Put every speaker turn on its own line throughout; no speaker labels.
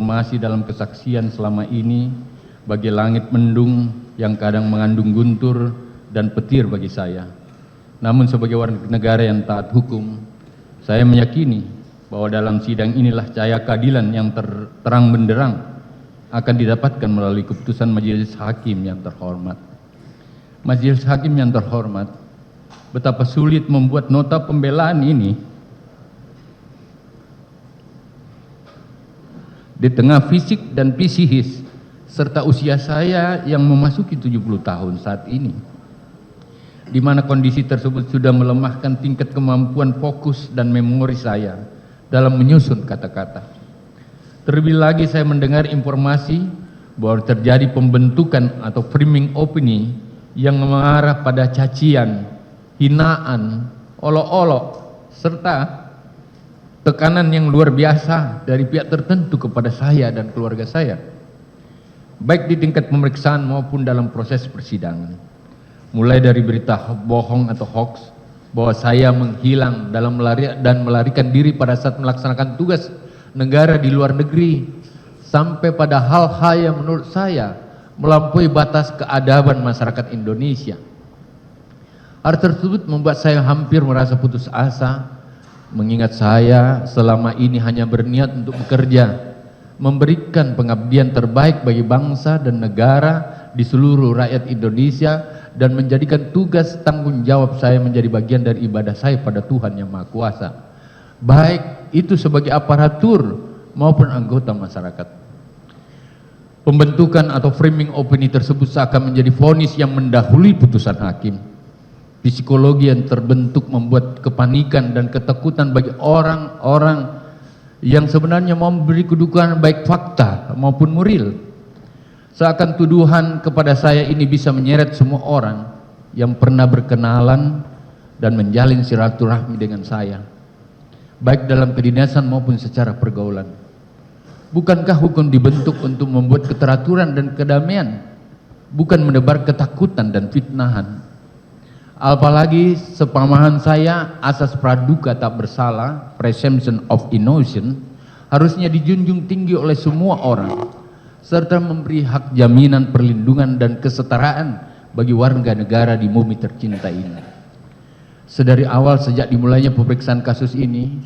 informasi dalam kesaksian selama ini bagi langit mendung yang kadang mengandung guntur dan petir bagi saya. Namun sebagai warga negara yang taat hukum, saya meyakini bahwa dalam sidang inilah cahaya keadilan yang terang benderang akan didapatkan melalui keputusan Majelis Hakim yang terhormat. Majelis Hakim yang terhormat, betapa sulit membuat nota pembelaan ini di tengah fisik dan psikis serta usia saya yang memasuki 70 tahun saat ini, di mana kondisi tersebut sudah melemahkan tingkat kemampuan fokus dan memori saya dalam menyusun kata-kata. Terlebih lagi saya mendengar informasi bahwa terjadi pembentukan atau framing opini yang mengarah pada cacian, hinaan, olok-olok, serta tekanan yang luar biasa dari pihak tertentu kepada saya dan keluarga saya, baik di tingkat pemeriksaan maupun dalam proses persidangan. Mulai dari berita bohong atau hoax bahwa saya menghilang dalam melarikan diri pada saat melaksanakan tugas negara di luar negeri, sampai pada hal-hal yang menurut saya melampaui batas keadaban masyarakat Indonesia. Hal tersebut membuat saya hampir merasa putus asa, mengingat saya selama ini hanya berniat untuk bekerja, memberikan pengabdian terbaik bagi bangsa dan negara di seluruh rakyat Indonesia, dan menjadikan tugas tanggung jawab saya menjadi bagian dari ibadah saya pada Tuhan Yang Maha Kuasa, baik itu sebagai aparatur maupun anggota masyarakat. Pembentukan atau framing opini tersebut seakan menjadi vonis yang mendahului putusan hakim. Psikologi yang terbentuk membuat kepanikan dan ketakutan bagi orang-orang yang sebenarnya mau memberi kedudukan baik fakta maupun moral. Seakan tuduhan kepada saya ini bisa menyeret semua orang yang pernah berkenalan dan menjalin silaturahmi dengan saya, baik dalam kedinasan maupun secara pergaulan. Bukankah hukum dibentuk untuk membuat keteraturan dan kedamaian, bukan menebar ketakutan dan fitnahan? Apalagi sepamahaman saya, asas praduga tak bersalah, presumption of innocence, harusnya dijunjung tinggi oleh semua orang, serta memberi hak jaminan perlindungan dan kesetaraan bagi warga negara di bumi tercinta ini. Sedari awal sejak dimulainya pemeriksaan kasus ini,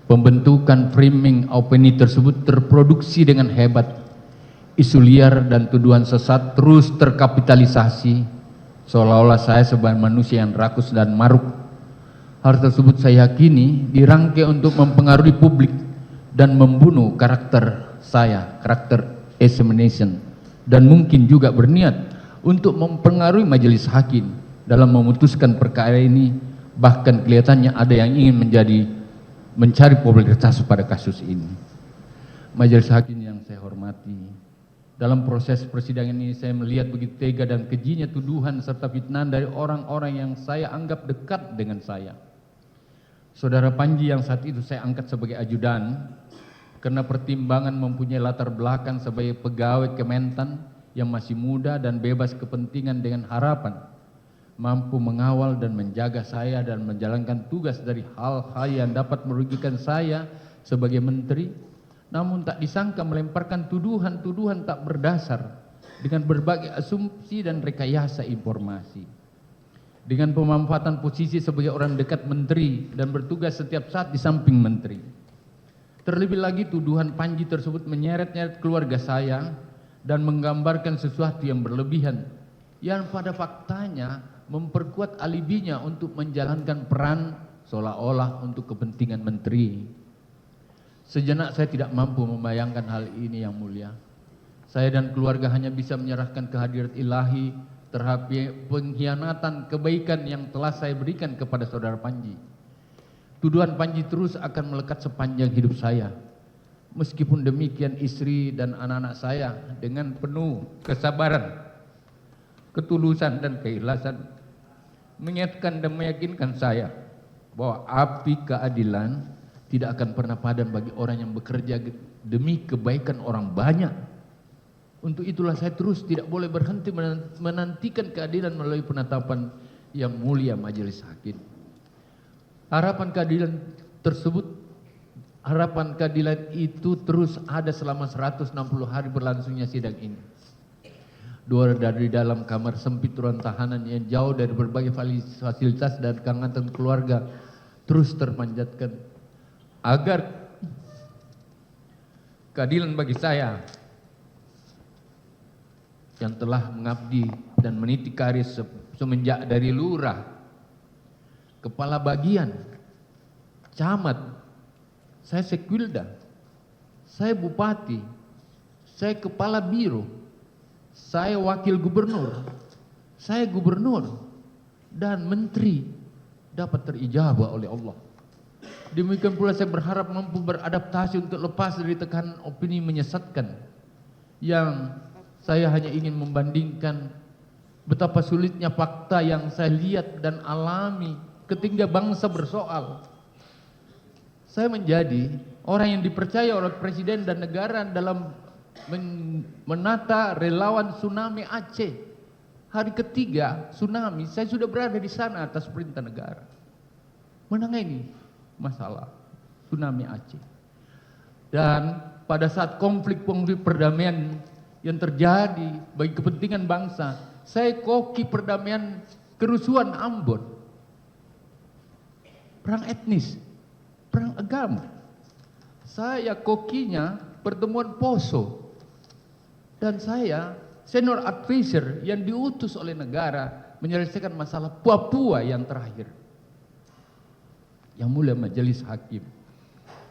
pembentukan framing opini tersebut terproduksi dengan hebat. Isu liar dan tuduhan sesat terus terkapitalisasi, seolah-olah saya sebagai manusia yang rakus dan maruk. Hal tersebut saya yakini dirangkai untuk mempengaruhi publik dan membunuh karakter saya, karakter examination, dan mungkin juga berniat untuk mempengaruhi majelis hakim dalam memutuskan perkara ini. Bahkan kelihatannya ada yang ingin mencari popularitas pada kasus ini. Majelis hakim yang saya hormati, dalam proses persidangan ini saya melihat begitu tega dan kejinya tuduhan serta fitnah dari orang-orang yang saya anggap dekat dengan saya. Saudara Panji yang saat itu saya angkat sebagai ajudan karena pertimbangan mempunyai latar belakang sebagai pegawai Kementan yang masih muda dan bebas kepentingan, dengan harapan mampu mengawal dan menjaga saya dan menjalankan tugas dari hal-hal yang dapat merugikan saya sebagai menteri, namun tak disangka melemparkan tuduhan-tuduhan tak berdasar dengan berbagai asumsi dan rekayasa informasi. Dengan pemanfaatan posisi sebagai orang dekat menteri dan bertugas setiap saat di samping menteri. Terlebih lagi tuduhan Panji tersebut menyeret-nyeret keluarga saya dan menggambarkan sesuatu yang berlebihan, yang pada faktanya memperkuat alibinya untuk menjalankan peran seolah-olah untuk kepentingan menteri. Sejenak saya tidak mampu membayangkan hal ini, Yang Mulia. Saya dan keluarga hanya bisa menyerahkan kehadirat ilahi terhadap pengkhianatan kebaikan yang telah saya berikan kepada saudara Panji. Tuduhan Panji terus akan melekat sepanjang hidup saya. Meskipun demikian, istri dan anak-anak saya dengan penuh kesabaran, ketulusan dan keikhlasan mengingatkan dan meyakinkan saya bahwa api keadilan tidak akan pernah padam bagi orang yang bekerja demi kebaikan orang banyak. Untuk itulah saya terus tidak boleh berhenti menantikan keadilan melalui penetapan yang mulia majelis hakim. Harapan keadilan tersebut harapan keadilan itu terus ada selama 160 hari berlangsungnya sidang ini. Dari dalam kamar sempit ruang tahanan yang jauh dari berbagai fasilitas dan kehangatan keluarga terus terpanjatkan agar keadilan bagi saya yang telah mengabdi dan meniti karir semenjak dari lurah, kepala bagian, camat, saya sekwilda, saya bupati, saya kepala biro, saya wakil gubernur, saya gubernur, dan menteri dapat terijabah oleh Allah. Demikian pula saya berharap mampu beradaptasi untuk lepas dari tekanan opini menyesatkan yang saya hanya ingin membandingkan betapa sulitnya fakta yang saya lihat dan alami ketika bangsa bersoal. Saya menjadi orang yang dipercaya oleh presiden dan negara dalam menata relawan tsunami Aceh. Hari ketiga tsunami saya sudah berada di sana atas perintah negara menangani masalah tsunami Aceh. Dan pada saat konflik-konflik perdamaian yang terjadi bagi kepentingan bangsa, saya koki perdamaian kerusuhan Ambon, perang etnis, perang agama. Saya kokinya pertemuan Poso, dan saya senior advisor yang diutus oleh negara menyelesaikan masalah Papua yang terakhir. Yang Mulia Majelis Hakim,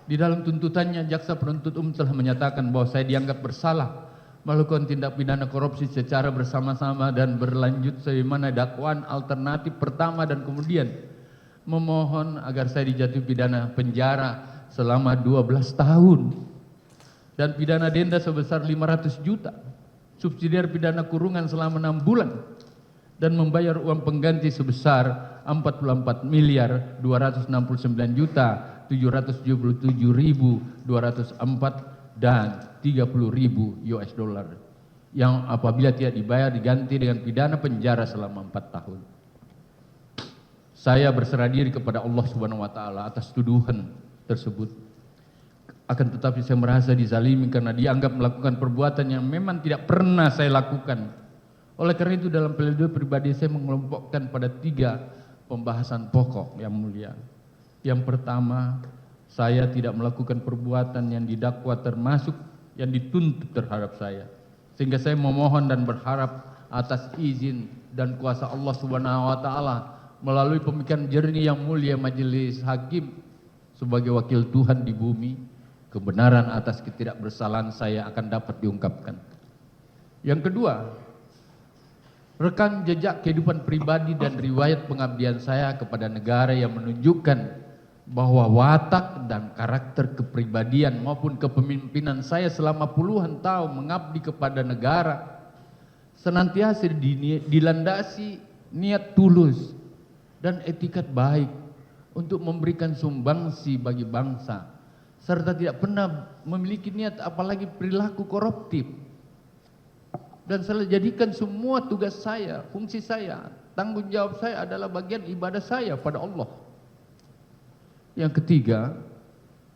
di dalam tuntutannya jaksa penuntut umum telah menyatakan bahwa saya dianggap bersalah melakukan tindak pidana korupsi secara bersama-sama dan berlanjut sebagaimana dakwaan alternatif pertama, dan kemudian memohon agar saya dijatuhi pidana penjara selama 12 tahun dan pidana denda sebesar 500 juta, subsidiar pidana kurungan selama 6 bulan, dan membayar uang pengganti sebesar 44.267.204 dan 30.000 US dollar yang apabila tidak dibayar diganti dengan pidana penjara selama 4 tahun. Saya berserah diri kepada Allah Subhanahu wa taala atas tuduhan tersebut. Akan tetapi saya merasa dizalimi karena dianggap melakukan perbuatan yang memang tidak pernah saya lakukan. Oleh karena itu dalam pledoi pribadi saya mengelompokkan pada 3 pembahasan pokok yang mulia. Yang pertama, saya tidak melakukan perbuatan yang didakwa termasuk yang dituntut terhadap saya. Sehingga saya memohon dan berharap atas izin dan kuasa Allah Subhanahu wa taala melalui pemikiran jernih yang mulia Majelis Hakim sebagai wakil Tuhan di bumi, kebenaran atas ketidakbersalahan saya akan dapat diungkapkan. Yang kedua, rekam jejak kehidupan pribadi dan riwayat pengabdian saya kepada negara yang menunjukkan bahwa watak dan karakter kepribadian maupun kepemimpinan saya selama puluhan tahun mengabdi kepada negara senantiasa dilandasi niat tulus dan etikat baik untuk memberikan sumbangsi bagi bangsa, serta tidak pernah memiliki niat apalagi perilaku koruptif. Dan saya jadikan semua tugas saya, fungsi saya, tanggung jawab saya adalah bagian ibadah saya pada Allah. Yang ketiga,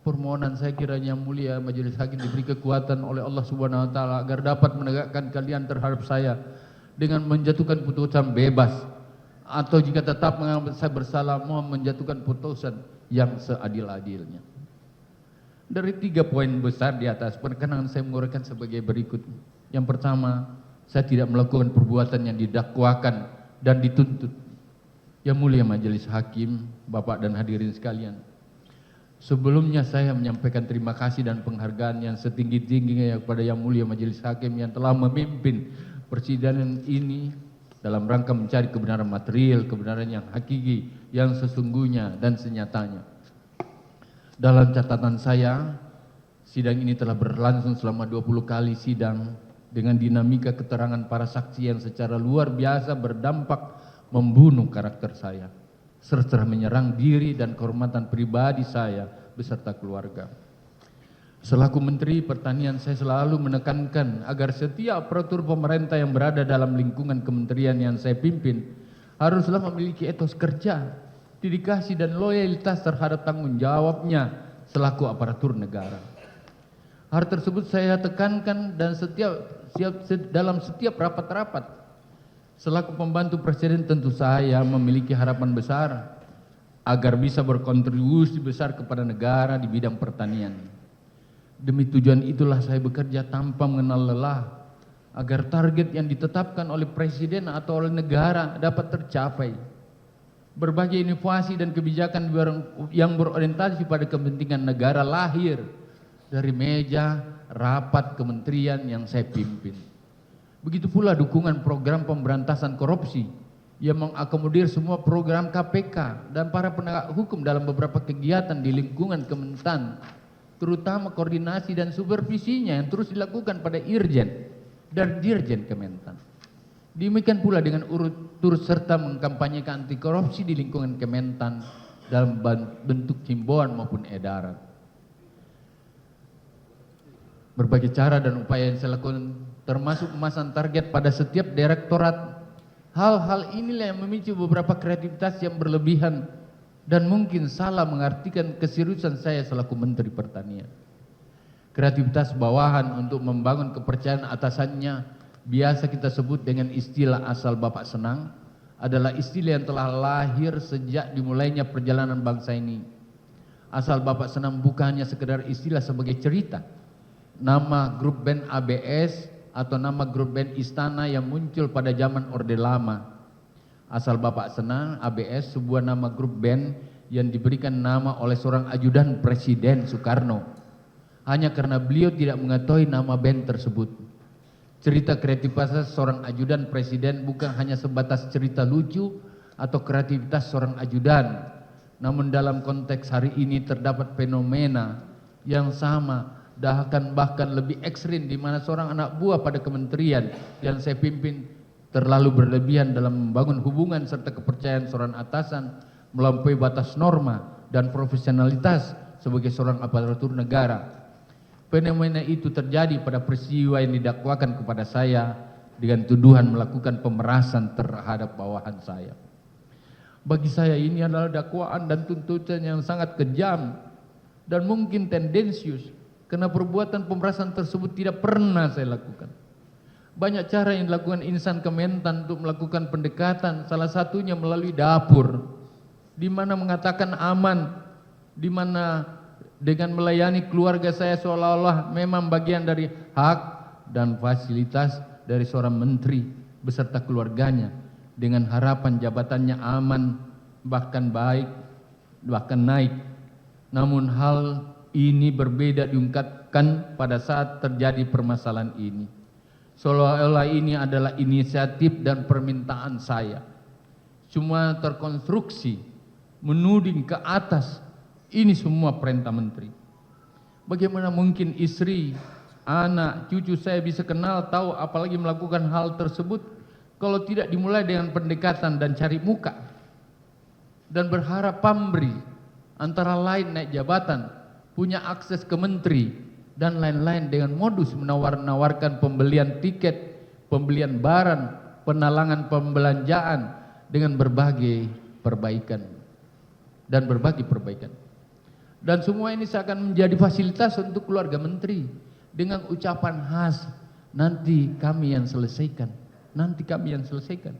permohonan saya kiranya mulia Majelis Hakim diberi kekuatan oleh Allah Subhanahu wa taala agar dapat menegakkan keadilan terhadap saya dengan menjatuhkan putusan bebas, atau jika tetap menganggap saya bersalah mohon menjatuhkan putusan yang seadil-adilnya. Dari 3 poin besar di atas, perkenan saya menguraikan sebagai berikut. Yang pertama, saya tidak melakukan perbuatan yang didakwakan dan dituntut. Yang mulia Majelis Hakim, Bapak dan hadirin sekalian, sebelumnya saya menyampaikan terima kasih dan penghargaan yang setinggi-tingginya kepada Yang Mulia Majelis Hakim yang telah memimpin persidangan ini dalam rangka mencari kebenaran material, kebenaran yang hakiki, yang sesungguhnya dan senyatanya. Dalam catatan saya, sidang ini telah berlangsung selama 20 kali sidang dengan dinamika keterangan para saksi yang secara luar biasa berdampak membunuh karakter saya, serta menyerang diri dan kehormatan pribadi saya beserta keluarga. Selaku Menteri Pertanian, saya selalu menekankan agar setiap aparatur pemerintah yang berada dalam lingkungan kementerian yang saya pimpin haruslah memiliki etos kerja, dedikasi dan loyalitas terhadap tanggung jawabnya selaku aparatur negara. Hal tersebut saya tekankan dan dalam setiap rapat-rapat. Selaku pembantu presiden tentu saya memiliki harapan besar agar bisa berkontribusi besar kepada negara di bidang pertanian. Demi tujuan itulah saya bekerja tanpa mengenal lelah agar target yang ditetapkan oleh presiden atau oleh negara dapat tercapai. Berbagai inovasi dan kebijakan yang berorientasi pada kepentingan negara lahir dari meja rapat kementerian yang saya pimpin. Begitu pula dukungan program pemberantasan korupsi yang mengakomodir semua program KPK dan para penegak hukum dalam beberapa kegiatan di lingkungan Kementan, terutama koordinasi dan supervisinya yang terus dilakukan pada Irjen dan Dirjen Kementan. Demikian pula dengan turut serta mengkampanyekan anti korupsi di lingkungan Kementan dalam bentuk himbauan maupun edaran. Berbagai cara dan upaya yang saya lakukan termasuk pemasangan target pada setiap direktorat. Hal-hal inilah yang memicu beberapa kreativitas yang berlebihan dan mungkin salah mengartikan keseriusan saya selaku Menteri Pertanian. Kreativitas bawahan untuk membangun kepercayaan atasannya, biasa kita sebut dengan istilah asal Bapak Senang, adalah istilah yang telah lahir sejak dimulainya perjalanan bangsa ini. Asal Bapak Senang bukan hanya sekedar istilah sebagai cerita, nama grup band ABS atau nama grup band Istana yang muncul pada zaman Orde Lama. Asal Bapak Senang, ABS, sebuah nama grup band yang diberikan nama oleh seorang ajudan Presiden Soekarno, hanya karena beliau tidak mengetahui nama band tersebut. Cerita kreativitas seorang ajudan Presiden bukan hanya sebatas cerita lucu atau kreativitas seorang ajudan, namun dalam konteks hari ini terdapat fenomena yang sama, bahkan lebih ekstrim, di mana seorang anak buah pada kementerian yang saya pimpin terlalu berlebihan dalam membangun hubungan serta kepercayaan seorang atasan melampaui batas norma dan profesionalitas sebagai seorang aparatur negara. Fenomena itu terjadi pada peristiwa yang didakwakan kepada saya dengan tuduhan melakukan pemerasan terhadap bawahan saya. Bagi saya ini adalah dakwaan dan tuntutan yang sangat kejam dan mungkin tendensius, karena perbuatan pemerasan tersebut tidak pernah saya lakukan. Banyak cara yang dilakukan insan Kementan untuk melakukan pendekatan, salah satunya melalui dapur, di mana mengatakan aman, di mana dengan melayani keluarga saya seolah-olah memang bagian dari hak dan fasilitas dari seorang menteri beserta keluarganya, dengan harapan jabatannya aman, bahkan baik, bahkan naik. Namun hal ini berbeda diungkapkan pada saat terjadi permasalahan ini. Seolah-olah ini adalah inisiatif dan permintaan saya. Cuma terkonstruksi, menuding ke atas, ini semua perintah menteri. Bagaimana mungkin istri, anak, cucu saya bisa kenal, tahu, apalagi melakukan hal tersebut kalau tidak dimulai dengan pendekatan dan cari muka dan berharap pamrih, antara lain naik jabatan, punya akses ke menteri, dan lain-lain dengan modus menawar-nawarkan pembelian tiket, pembelian barang, penalangan pembelanjaan dengan berbagai perbaikan. Dan semua ini seakan menjadi fasilitas untuk keluarga menteri dengan ucapan khas, nanti kami yang selesaikan, nanti kami yang selesaikan.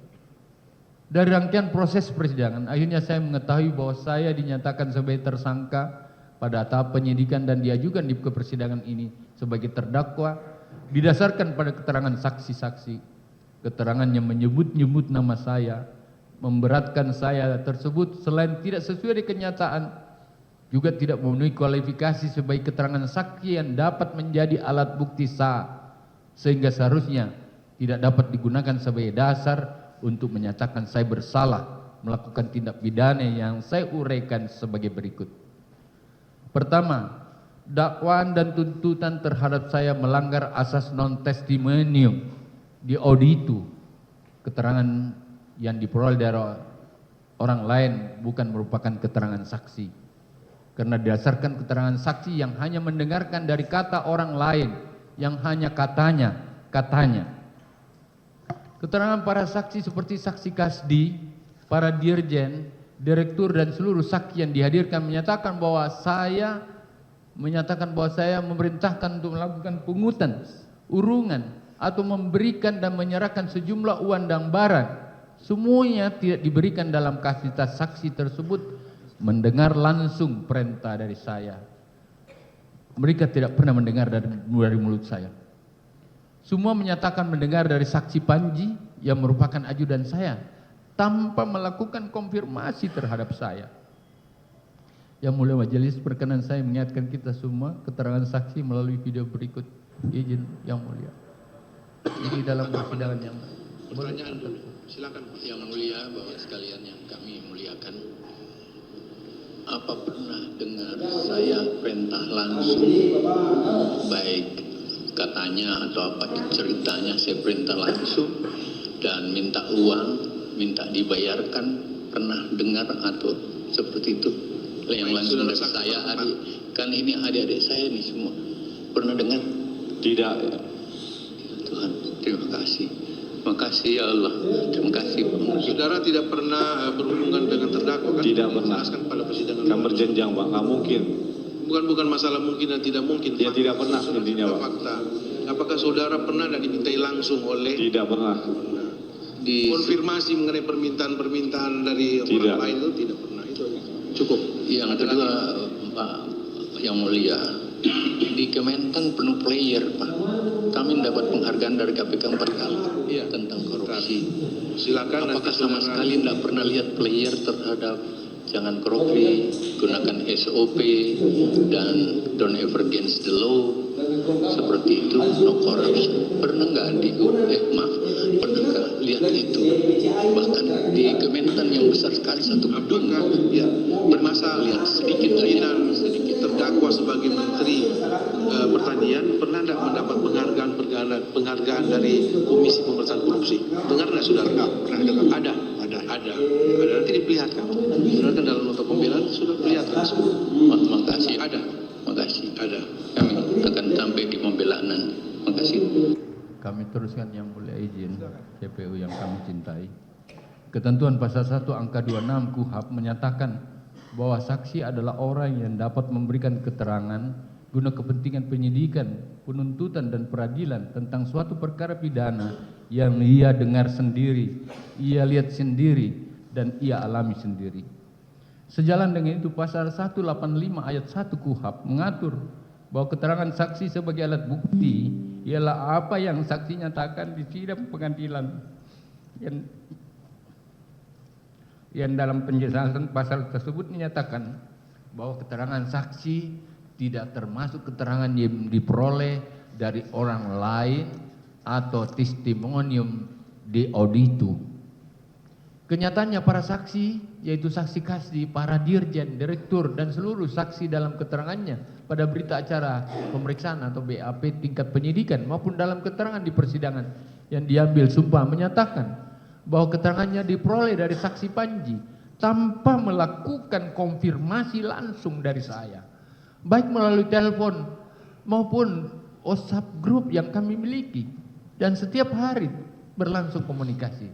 Dari rangkaian proses persidangan, akhirnya saya mengetahui bahwa saya dinyatakan sebagai tersangka pada tahap penyidikan dan diajukan di persidangan ini sebagai terdakwa didasarkan pada keterangan saksi-saksi, keterangan yang menyebut-nyebut nama saya, memberatkan saya tersebut selain tidak sesuai dengan kenyataan, juga tidak memenuhi kualifikasi sebagai keterangan saksi yang dapat menjadi alat bukti sah, sehingga seharusnya tidak dapat digunakan sebagai dasar untuk menyatakan saya bersalah melakukan tindak pidana yang saya uraikan sebagai berikut. Pertama, dakwaan dan tuntutan terhadap saya melanggar asas non testimonium di auditu, keterangan yang diperoleh dari orang lain bukan merupakan keterangan saksi, karena didasarkan keterangan saksi yang hanya mendengarkan dari kata orang lain, yang hanya katanya. Keterangan para saksi seperti saksi Kasdi, para dirjen, direktur dan seluruh saksi yang dihadirkan menyatakan bahwa saya menyatakan bahwa saya memerintahkan untuk melakukan pungutan, urungan, atau memberikan dan menyerahkan sejumlah uang dan barang, semuanya tidak diberikan dalam kapasitas saksi tersebut mendengar langsung perintah dari saya. Mereka tidak pernah mendengar dari mulut saya. Semua menyatakan mendengar dari saksi Panji yang merupakan ajudan saya tanpa melakukan konfirmasi terhadap saya. Yang mulia majelis, perkenan saya mengingatkan kita semua keterangan saksi melalui video berikut. Izin yang mulia. Jadi dalam persidangan yang
pertanyaan dulu, silakan yang mulia, bapak sekalian yang kami muliakan. Apa pernah dengar saya perintah langsung, baik katanya atau apa ceritanya saya perintah langsung dan minta uang, minta dibayarkan, pernah dengar atau seperti itu? Yang langsung dari saya, adik, kan ini adik-adik saya nih semua, pernah dengar?
Tidak.
Tuhan, terima kasih. Terima kasih ya Allah. Terima kasih.
Saudara tidak pernah berhubungan dengan terdakwa kan?
Tidak pernah.
Jelaskan pada persidangan.
Kan berjenjang Pak, nggak mungkin.
Bukan masalah mungkin dan tidak mungkin.
Ya tidak pernah intinya Pak.
Fakta. Apakah saudara pernah dan dimintai langsung oleh?
Tidak pernah.
Konfirmasi mengenai permintaan dari orang lain itu tidak pernah. Itu cukup.
Yang kedua, Pak yang mulia, di Kementan penuh player Pak. Kami dapat penghargaan dari KPK 4 kali tentang korupsi.
Silakan.
Apakah sama sekali tidak pernah lihat player terhadap jangan korupsi, gunakan SOP dan don't ever against the law, seperti itu, no corruption? Pernah nggak pernah nggak lihat itu? Bahkan di Kementan yang besar sekali satu gedung,
ya,
bermasalah lihat sedikit
terdakwa sebagai menteri pertanian pernah tidak mendapat penghargaan dari Komisi Pemberantasan Korupsi? Dengar nggak saudara? Pernah dengar? Ada. Nanti diperlihatkan. Saudara kan dalam nota pembelaan sudah perlihatkan semua.
Makasih.
Ada.
Makasih.
Ada.
Kami akan sampai di pembelaan nanti. Makasih.
kami teruskan yang mulia, izin CPU yang kami cintai. Ketentuan pasal 1 angka 26 KUHP menyatakan bahwa saksi adalah orang yang dapat memberikan keterangan guna kepentingan penyidikan, penuntutan dan peradilan tentang suatu perkara pidana yang ia dengar sendiri, ia lihat sendiri, dan ia alami sendiri. Sejalan dengan itu pasal 185 ayat 1 KUHP mengatur bahwa keterangan saksi sebagai alat bukti ialah apa yang saksi nyatakan di sidang pengadilan yang dalam penjelasan pasal tersebut menyatakan bahwa keterangan saksi tidak termasuk keterangan yang diperoleh dari orang lain atau testimonium de auditu. Kenyataannya para saksi, yaitu saksi Kasdi, para dirjen, direktur, dan seluruh saksi dalam keterangannya pada berita acara pemeriksaan atau BAP tingkat penyidikan maupun dalam keterangan di persidangan yang diambil sumpah menyatakan bahwa keterangannya diperoleh dari saksi Panji tanpa melakukan konfirmasi langsung dari saya, baik melalui telepon maupun WhatsApp grup yang kami miliki, dan setiap hari berlangsung komunikasi.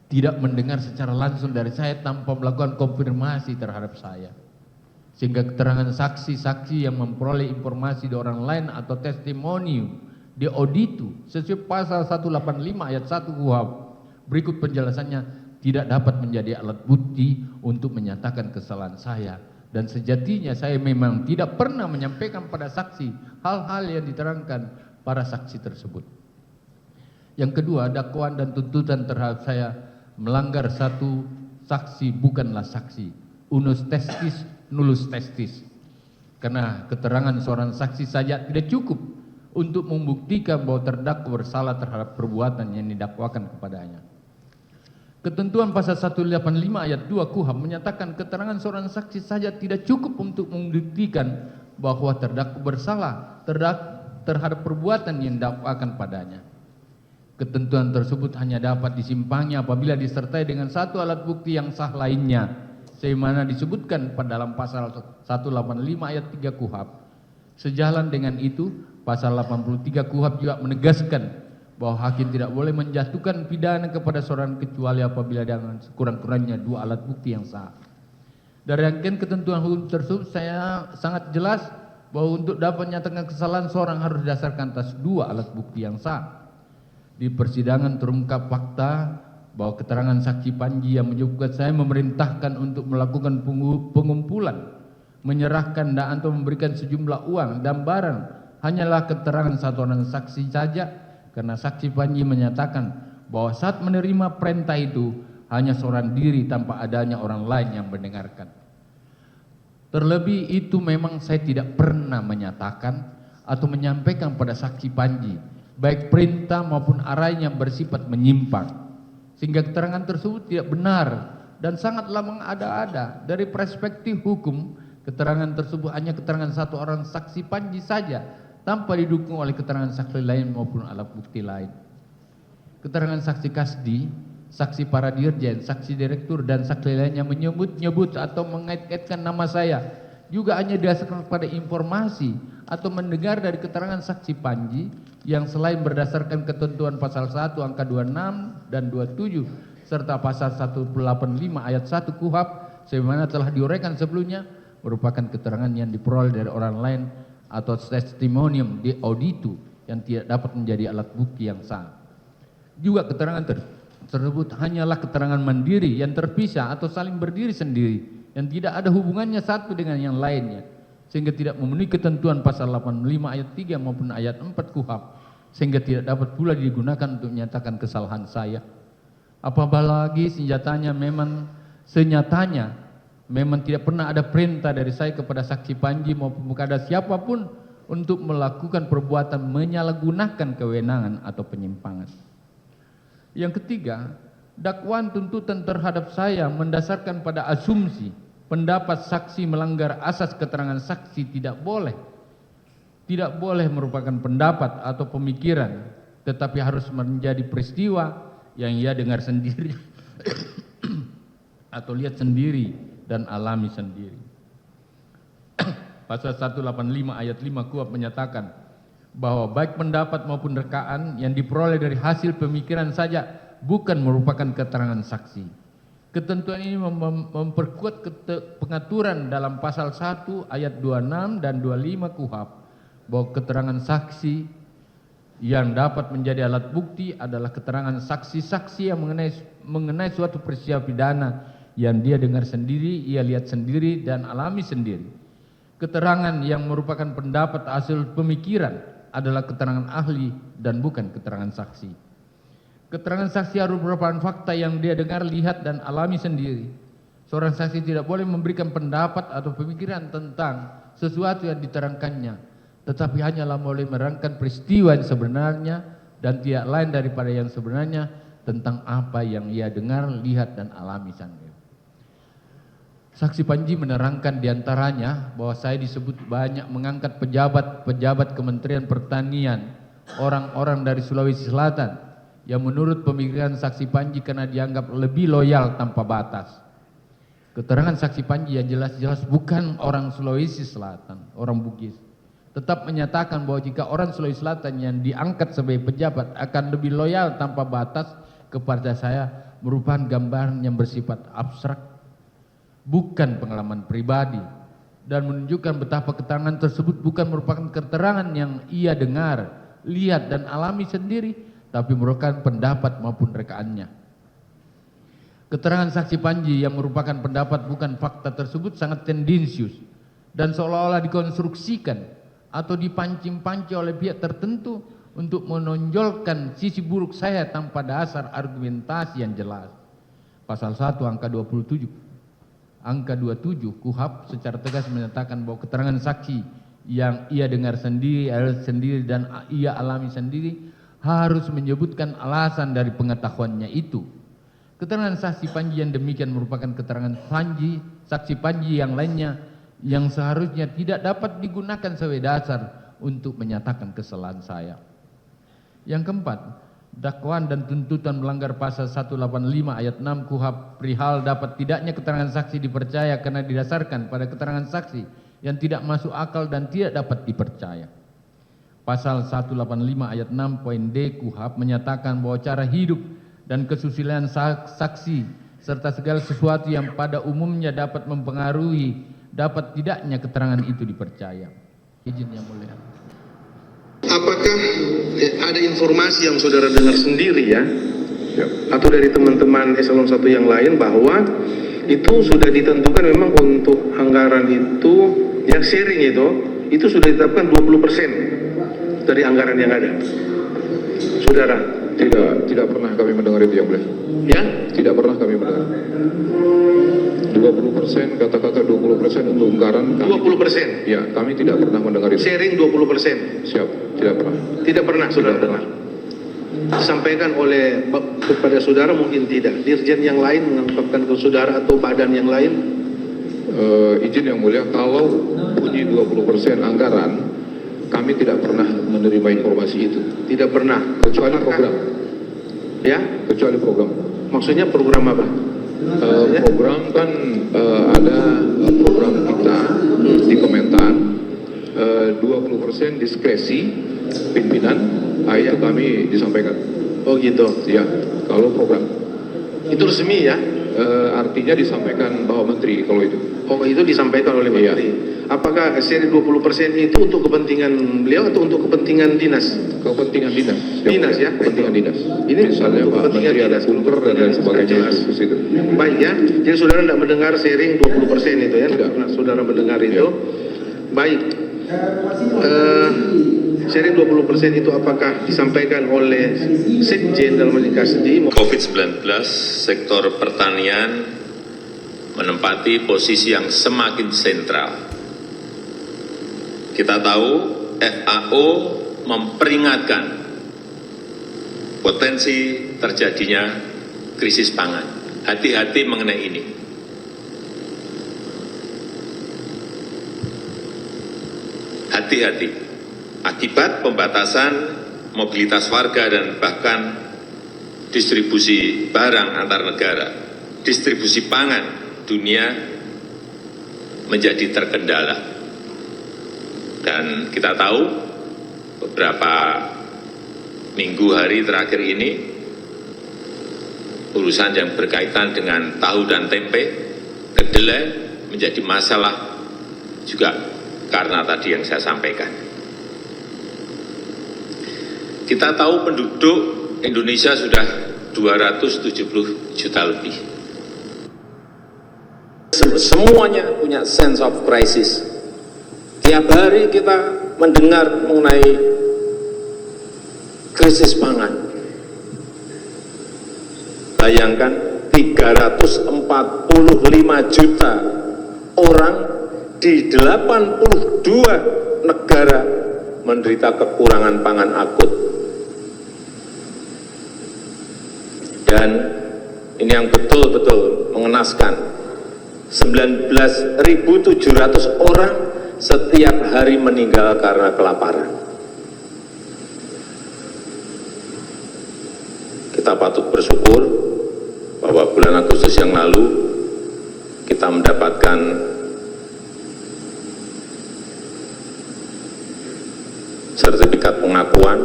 Tidak mendengar secara langsung dari saya tanpa melakukan konfirmasi terhadap saya. Sehingga keterangan saksi-saksi yang memperoleh informasi dari orang lain atau testimonium di auditu sesuai pasal 185 ayat 1 KUHP berikut penjelasannya tidak dapat menjadi alat bukti untuk menyatakan kesalahan saya. Dan sejatinya saya memang tidak pernah menyampaikan pada saksi hal-hal yang diterangkan para saksi tersebut. Yang kedua, dakwaan dan tuntutan terhadap saya melanggar satu saksi bukanlah saksi, unus testis nullus testis. Karena keterangan seorang saksi saja tidak cukup untuk membuktikan bahwa terdakwa bersalah terhadap perbuatan yang didakwakan kepadanya. Ketentuan pasal 185 ayat 2 KUHP menyatakan keterangan seorang saksi saja tidak cukup untuk membuktikan bahwa terdakwa bersalah terhadap perbuatan yang didakwakan padanya. Ketentuan tersebut hanya dapat disimpangi apabila disertai dengan satu alat bukti yang sah lainnya, sebagaimana disebutkan pada dalam pasal 185 ayat 3 KUHP. Sejalan dengan itu, pasal 83 KUHP juga menegaskan bahwa hakim tidak boleh menjatuhkan pidana kepada seorang kecuali apabila dengan sekurang-kurangnya dua alat bukti yang sah. Dari rangkaian ketentuan hukum tersebut saya sangat jelas bahwa untuk dapat menyatakan kesalahan seorang harus didasarkan atas dua alat bukti yang sah. Di persidangan terungkap fakta bahwa keterangan saksi Panji yang menyebutkan saya memerintahkan untuk melakukan pengumpulan, menyerahkan dan atau memberikan sejumlah uang dan barang hanyalah keterangan satu orang saksi saja, karena saksi Panji menyatakan bahwa saat menerima perintah itu hanya seorang diri tanpa adanya orang lain yang mendengarkan. Terlebih itu memang saya tidak pernah menyatakan atau menyampaikan pada saksi Panji baik perintah maupun arahan yang bersifat menyimpang, sehingga keterangan tersebut tidak benar dan sangatlah mengada-ada. Dari perspektif hukum, keterangan tersebut hanya keterangan satu orang saksi Panji saja tanpa didukung oleh keterangan saksi lain maupun alat bukti lain. Keterangan saksi Kasdi, saksi para dirjen, saksi direktur dan saksi lainnya menyebut-nyebut atau mengait-ngaitkan nama saya juga hanya didasarkan pada informasi atau mendengar dari keterangan saksi Panji yang selain berdasarkan ketentuan pasal 1 angka 26 dan 27 serta pasal 185 ayat 1 KUHP sebagaimana telah diuraikan sebelumnya merupakan keterangan yang diperoleh dari orang lain atau testimonium di auditu yang tidak dapat menjadi alat bukti yang sah. Juga keterangan tersebut hanyalah keterangan mandiri yang terpisah atau saling berdiri sendiri yang tidak ada hubungannya satu dengan yang lainnya, sehingga tidak memenuhi ketentuan pasal 85 ayat 3 maupun ayat 4 KUHP, sehingga tidak dapat pula digunakan untuk menyatakan kesalahan saya. Apalagi senyatanya memang tidak pernah ada perintah dari saya kepada saksi Panji maupun kepada siapapun untuk melakukan perbuatan menyalahgunakan kewenangan atau penyimpangan. Yang ketiga, dakwaan tuntutan terhadap saya mendasarkan pada asumsi pendapat saksi melanggar asas keterangan saksi tidak boleh merupakan pendapat atau pemikiran, tetapi harus menjadi peristiwa yang ia dengar sendiri atau lihat sendiri dan alami sendiri. Pasal 185 ayat 5 KUHP menyatakan bahwa baik pendapat maupun rekaan yang diperoleh dari hasil pemikiran saja bukan merupakan keterangan saksi. Ketentuan ini memperkuat pengaturan dalam pasal 1 ayat 26 dan 25 KUHP bahwa keterangan saksi yang dapat menjadi alat bukti adalah keterangan saksi-saksi yang mengenai suatu peristiwa pidana yang dia dengar sendiri, ia lihat sendiri dan alami sendiri. Keterangan yang merupakan pendapat hasil pemikiran adalah keterangan ahli dan bukan keterangan saksi. Keterangan saksi harus merupakan fakta yang dia dengar, lihat dan alami sendiri. Seorang saksi tidak boleh memberikan pendapat atau pemikiran tentang sesuatu yang diterangkannya, tetapi hanyalah boleh menerangkan peristiwa yang sebenarnya dan tidak lain daripada yang sebenarnya tentang apa yang ia dengar, lihat dan alami sendiri. Saksi Panji menerangkan diantaranya bahwa saya disebut banyak mengangkat pejabat-pejabat Kementerian Pertanian, orang-orang dari Sulawesi Selatan, yang menurut pemikiran saksi Panji karena dianggap lebih loyal tanpa batas. Keterangan saksi Panji yang jelas-jelas bukan orang Sulawesi Selatan, orang Bugis, tetap menyatakan bahwa jika orang Sulawesi Selatan yang diangkat sebagai pejabat akan lebih loyal tanpa batas kepada saya merupakan gambaran yang bersifat abstrak, bukan pengalaman pribadi, dan menunjukkan betapa keterangan tersebut bukan merupakan keterangan yang ia dengar, lihat dan alami sendiri, tapi merupakan pendapat maupun rekaannya. Keterangan saksi Panji yang merupakan pendapat bukan fakta tersebut sangat tendensius dan seolah-olah dikonstruksikan atau dipancing-pancing oleh pihak tertentu untuk menonjolkan sisi buruk saya tanpa dasar argumentasi yang jelas. Pasal 1 angka 27 KUHP secara tegas menyatakan bahwa keterangan saksi yang ia dengar sendiri dan ia alami sendiri harus menyebutkan alasan dari pengetahuannya itu. Keterangan saksi Panji yang demikian merupakan keterangan saksi Panji yang lainnya yang seharusnya tidak dapat digunakan sebagai dasar untuk menyatakan kesalahan saya. Yang keempat, dakwaan dan tuntutan melanggar pasal 185 ayat 6 KUHP perihal dapat tidaknya keterangan saksi dipercaya karena didasarkan pada keterangan saksi yang tidak masuk akal dan tidak dapat dipercaya. Pasal 185 ayat 6 poin D KUHP menyatakan bahwa cara hidup dan kesusilaan saksi serta segala sesuatu yang pada umumnya dapat mempengaruhi dapat tidaknya keterangan itu dipercaya. Izin yang mulia.
Apakah ada informasi yang saudara dengar sendiri ya, atau dari teman-teman eselon 1 yang lain bahwa itu sudah ditentukan memang untuk anggaran itu yang sharing itu sudah ditetapkan 20% dari anggaran yang ada, saudara?
Tidak pernah kami mendengar itu yang mulia.
Ya?
Tidak pernah kami mendengar. 20%, kata-kata 20% untuk anggaran.
20%?
Ya, kami tidak pernah mendengar itu.
Sharing 20%?
Siap, tidak pernah.
Tidak pernah saudara dengar? Disampaikan oleh kepada saudara mungkin tidak. Dirjen yang lain mengungkapkan ke saudara atau badan yang lain?
Izin yang mulia, kalau bunyi 20% anggaran, kami tidak pernah menerima informasi itu.
Tidak pernah?
Kecuali program.
Ya?
Kecuali program.
Maksudnya program apa?
Program kan ada program kita di Kementan, 20% diskresi pimpinan, itu kami disampaikan.
Oh gitu?
Ya, kalau program.
Itu resmi ya?
Artinya disampaikan Bapak Menteri kalau itu.
Oh itu disampaikan oleh Menteri. Apakah seri 20% itu untuk kepentingan beliau atau untuk kepentingan dinas?
Kepentingan dinas.
Dinas ya?
Kepentingan dinas.
Ini
misalnya
untuk
Pak
kepentingan
Menteri ada
dinas.
kultur dan lain sebagainya itu situ.
Baik ya. Jadi saudara tidak mendengar sharing 20% itu ya?
Tidak.
Nah, saudara mendengar itu. Baik. Sharing 20% itu apakah disampaikan oleh Sekjen dalam hal ini Kasdi?
COVID-19, sektor pertanian menempati posisi yang semakin sentral. Kita tahu FAO memperingatkan potensi terjadinya krisis pangan. Hati-hati mengenai ini. Hati-hati. Akibat pembatasan mobilitas warga dan bahkan distribusi barang antar negara, distribusi pangan dunia menjadi terkendala. Dan kita tahu beberapa minggu hari terakhir ini urusan yang berkaitan dengan tahu dan tempe, kedelai menjadi masalah juga karena tadi yang saya sampaikan. Kita tahu penduduk Indonesia sudah 270 juta lebih.
Semuanya punya sense of crisis. Tiap hari kita mendengar mengenai krisis pangan. Bayangkan 345 juta orang di 82 negara menderita kekurangan pangan akut. Dan ini yang betul-betul mengenaskan, 19.700 orang setiap hari meninggal karena kelaparan. Kita patut bersyukur bahwa bulan Agustus yang lalu kita mendapatkan sertifikat pengakuan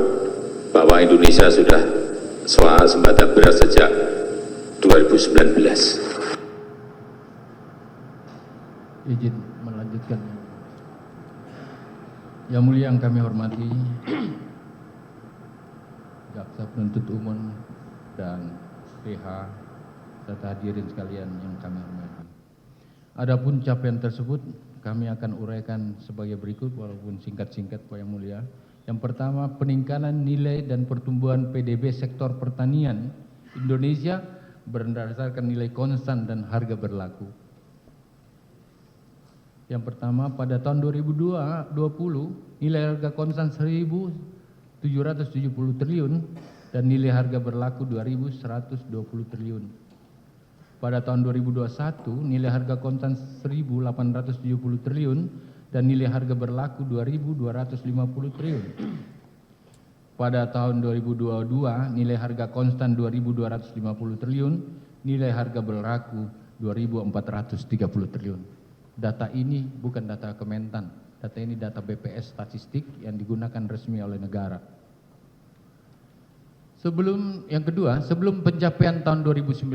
bahwa Indonesia sudah swasembada beras sejak 2019.
Izin melanjutkan. Yang mulia yang kami hormati, Jaksa Penuntut Umum dan PH serta hadirin sekalian yang kami hormati. Adapun capaian tersebut kami akan uraikan sebagai berikut walaupun singkat-singkat Pak Yang Mulia. Yang pertama, peningkatan nilai dan pertumbuhan PDB sektor pertanian Indonesia berdasarkan nilai konstan dan harga berlaku. Yang pertama, pada tahun 2020 nilai harga konstan 1.770 triliun dan nilai harga berlaku 2.120 triliun. Pada tahun 2021 nilai harga konstan 1.870 triliun dan nilai harga berlaku 2.250 triliun. Pada tahun 2022 nilai harga konstan 2.250 triliun, nilai harga berlaku 2.430 triliun. Data ini bukan data Kementan, data ini data BPS statistik yang digunakan resmi oleh negara. Yang kedua, sebelum pencapaian tahun 2019,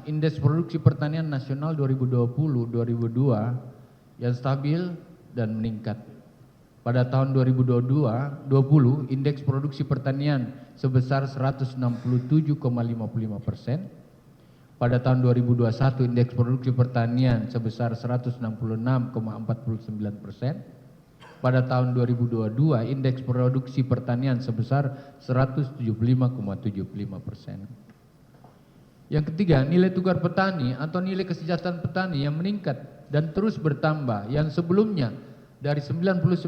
indeks produksi pertanian nasional 2020-2022 yang stabil dan meningkat. Pada tahun 2020, indeks produksi pertanian sebesar 167,55%. Pada tahun 2021, indeks produksi pertanian sebesar 166,49%. Pada tahun 2022, indeks produksi pertanian sebesar 175,75%. Yang ketiga, nilai tukar petani atau nilai kesejahteraan petani yang meningkat dan terus bertambah, yang sebelumnya dari 99%.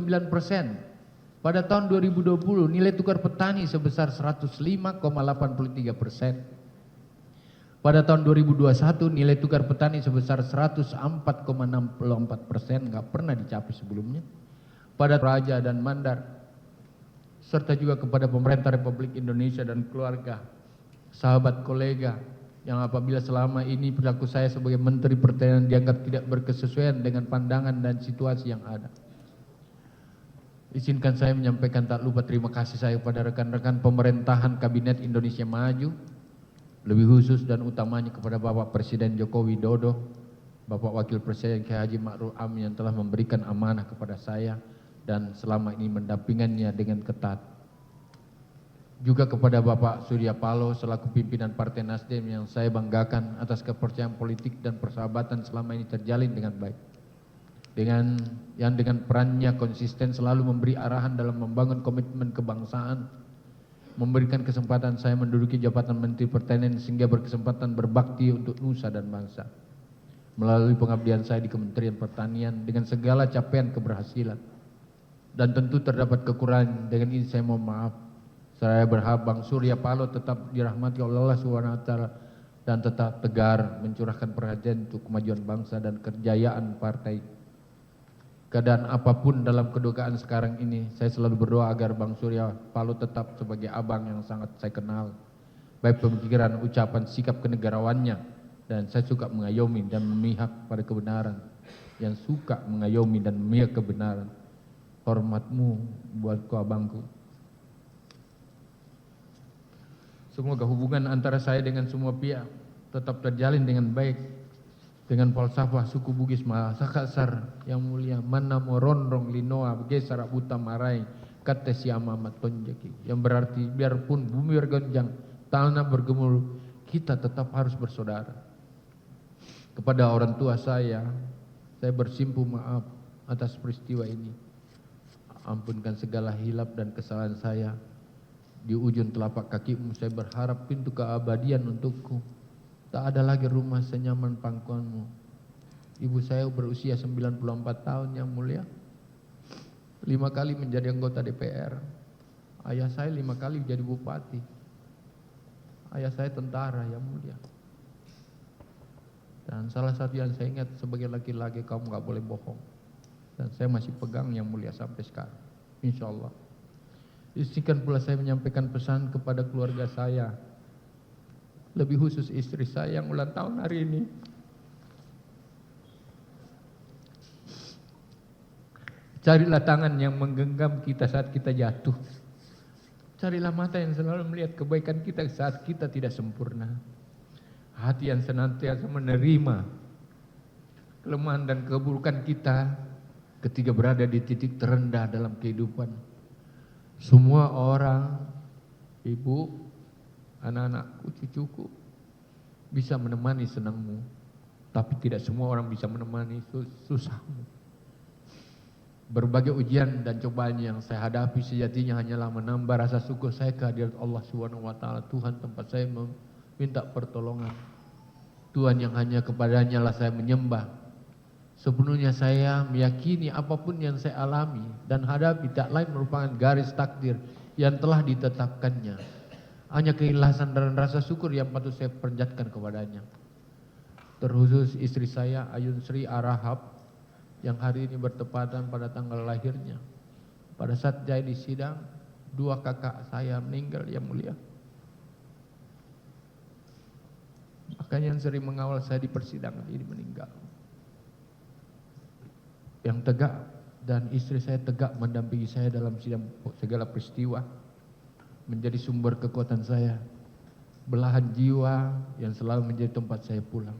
Pada tahun 2020, nilai tukar petani sebesar 105,83%. Pada tahun 2021, nilai tukar petani sebesar 104,64%, nggak pernah dicapai sebelumnya. Pada Raja dan Mandar, serta juga kepada pemerintah Republik Indonesia dan keluarga, sahabat kolega, yang apabila selama ini perilaku saya sebagai Menteri Pertanian dianggap tidak berkesesuaian dengan pandangan dan situasi yang ada. Izinkan saya menyampaikan tak lupa terima kasih saya kepada rekan-rekan pemerintahan Kabinet Indonesia Maju, lebih khusus dan utamanya kepada Bapak Presiden Joko Widodo, Bapak Wakil Presiden Kiai Haji Ma'ruf Amin yang telah memberikan amanah kepada saya dan selama ini mendampingannya dengan ketat. Juga kepada Bapak Surya Paloh selaku pimpinan Partai Nasdem yang saya banggakan atas kepercayaan politik dan persahabatan selama ini terjalin dengan baik. Dengan perannya konsisten selalu memberi arahan dalam membangun komitmen kebangsaan, memberikan kesempatan saya menduduki jabatan Menteri Pertanian sehingga berkesempatan berbakti untuk nusa dan bangsa. Melalui pengabdian saya di Kementerian Pertanian dengan segala capaian keberhasilan. Dan tentu terdapat kekurangan, dengan ini saya mohon maaf. Saya berharap Bang Surya Paloh tetap dirahmati oleh Allah SWT dan tetap tegar mencurahkan perhatian untuk kemajuan bangsa dan kejayaan partai. Keadaan apapun dalam kedukaan sekarang ini, saya selalu berdoa agar Bang Surya Paloh tetap sebagai abang yang sangat saya kenal. Baik pemikiran, ucapan, sikap kenegarawannya, dan saya suka mengayomi dan memihak pada kebenaran. Yang suka mengayomi dan memihak kebenaran. Hormatmu buatku abangku. Semoga hubungan antara saya dengan semua pihak tetap terjalin dengan baik, dengan falsafah suku Bugis Mahasakasar yang mulia, mana morondrong linoa gesara buta marai kata siama matonjaki, yang berarti biarpun bumi bergonjang, tanah bergemuruh, kita tetap harus bersaudara. Kepada orang tua saya bersimpuh maaf atas peristiwa ini. Ampunkan segala hilap dan kesalahan saya. Di ujung telapak kakimu saya berharap pintu keabadian untukku. Tak ada lagi rumah senyaman pangkuanmu. Ibu saya berusia 94 tahun yang mulia. 5 kali menjadi anggota DPR. Ayah saya 5 kali jadi bupati. Ayah saya tentara yang mulia. Dan salah satu yang saya ingat sebagai laki-laki, kamu gak boleh bohong. Dan saya masih pegang yang mulia sampai sekarang. Insya Allah. Izinkan pula saya menyampaikan pesan kepada keluarga saya, lebih khusus istri saya yang ulang tahun hari ini. Carilah tangan yang menggenggam kita saat kita jatuh. Carilah mata yang selalu melihat kebaikan kita saat kita tidak sempurna. Hati yang senantiasa menerima kelemahan dan keburukan kita ketika berada di titik terendah dalam kehidupan. Semua orang, ibu, anak-anakku, cucuku bisa menemani senangmu, tapi tidak semua orang bisa menemani susahmu. Berbagai ujian dan cobaan yang saya hadapi sejatinya hanyalah menambah rasa syukur saya kehadirat Allah SWT, Tuhan tempat saya meminta pertolongan. Tuhan yang hanya kepadanya lah saya menyembah. Sepenuhnya saya meyakini apapun yang saya alami dan hadapi tak lain merupakan garis takdir yang telah ditetapkannya. Hanya keikhlasan dan rasa syukur yang patut saya perlihatkan kepadanya. Terkhusus istri saya Ayun Sri Arahab yang hari ini bertepatan pada tanggal lahirnya. Pada saat saya di sidang, 2 kakak saya meninggal yang mulia. Makanya yang sering mengawal saya di persidangan ini meninggal. Yang tegak dan istri saya tegak mendampingi saya dalam sidang segala peristiwa, menjadi sumber kekuatan saya, belahan jiwa yang selalu menjadi tempat saya pulang.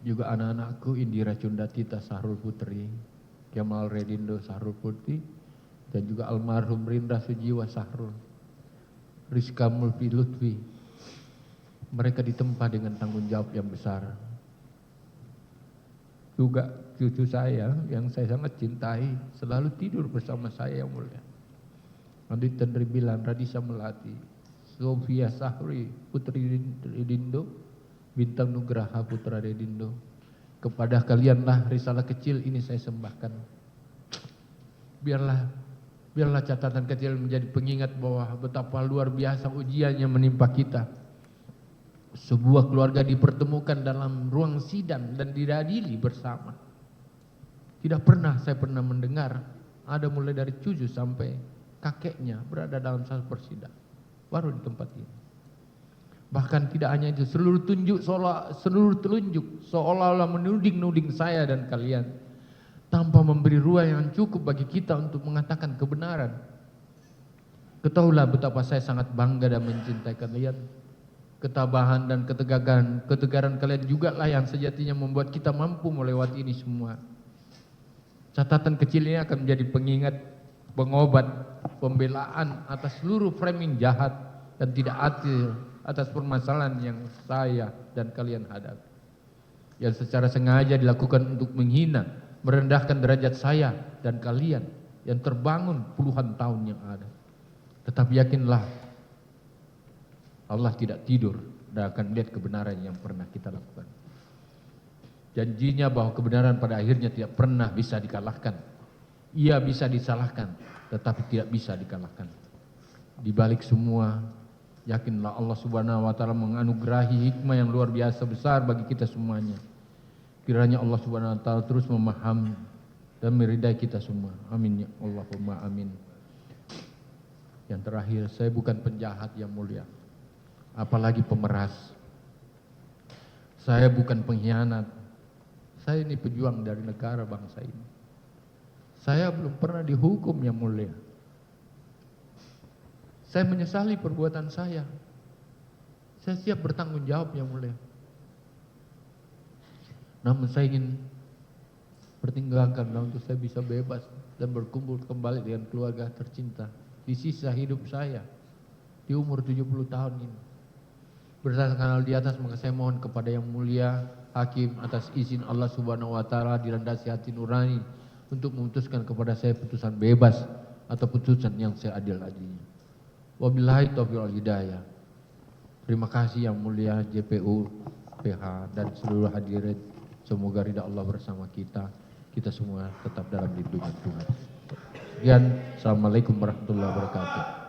Juga anak-anakku Indira Cundatita Sahrul Putri, Kemal Redindo Sahrul Putri, dan juga almarhum Rindra Sujiwa Sahrul, Rizka Mulfi Lutfi. Mereka ditempa dengan tanggung jawab yang besar. Juga cucu saya yang saya sangat cintai selalu tidur bersama saya yang mulia. Andit Tendri Bilan, Radisa Melati, Sofia Sahri, Putri Redindo, Bintang Nugraha Putra Redindo. Kepada kalianlah risalah kecil ini saya sembahkan. Biarlah catatan kecil menjadi pengingat bahwa betapa luar biasa ujian yang menimpa kita. Sebuah keluarga dipertemukan dalam ruang sidang dan diadili bersama. Tidak pernah saya mendengar ada mulai dari cucu sampai kakeknya berada dalam satu persidangan. Baru di tempat ini. Bahkan tidak hanya itu, seluruh telunjuk seolah-olah menuding-nuding saya dan kalian tanpa memberi ruang yang cukup bagi kita untuk mengatakan kebenaran. Ketahuilah betapa saya sangat bangga dan mencintai kalian. Ketabahan dan ketegaran kalian juga lah yang sejatinya membuat kita mampu melewati ini semua. Catatan kecil ini akan menjadi pengingat, pengobat, pembelaan atas seluruh framing jahat dan tidak adil atas permasalahan yang saya dan kalian hadapi. Yang secara sengaja dilakukan untuk menghina, merendahkan derajat saya dan kalian yang terbangun puluhan tahun yang ada. Tetapi yakinlah, Allah tidak tidur dan akan melihat kebenaran yang pernah kita lakukan. Janjinya bahwa kebenaran pada akhirnya tidak pernah bisa dikalahkan. Ia bisa disalahkan, tetapi tidak bisa dikalahkan. Di balik semua, yakinlah Allah Subhanahu wa taala menganugerahi hikmah yang luar biasa besar bagi kita semuanya. Kiranya Allah Subhanahu wa taala terus memahami dan meridai kita semua. Amin ya Allahumma amin. Yang terakhir, saya bukan penjahat yang mulia, apalagi pemeras. Saya bukan pengkhianat. Saya ini pejuang dari negara bangsa ini. Saya belum pernah dihukum yang mulia. Saya menyesali perbuatan saya. Saya siap bertanggung jawab yang mulia. Namun saya ingin pertimbangkan untuk saya bisa bebas dan berkumpul kembali dengan keluarga tercinta di sisa hidup saya di umur 70 tahun ini. Berdasarkan hal di atas, maka saya mohon kepada yang mulia hakim atas izin Allah Subhanahu wa taala dilandasi hati nurani untuk memutuskan kepada saya putusan bebas atau putusan yang seadil-adilnya. Wabillahi taufiq wal hidayah. Terima kasih yang mulia JPU, PH dan seluruh hadirin. Semoga ridha Allah bersama kita. Kita semua tetap dalam lindungan Tuhan. Sekian, assalamualaikum warahmatullahi wabarakatuh.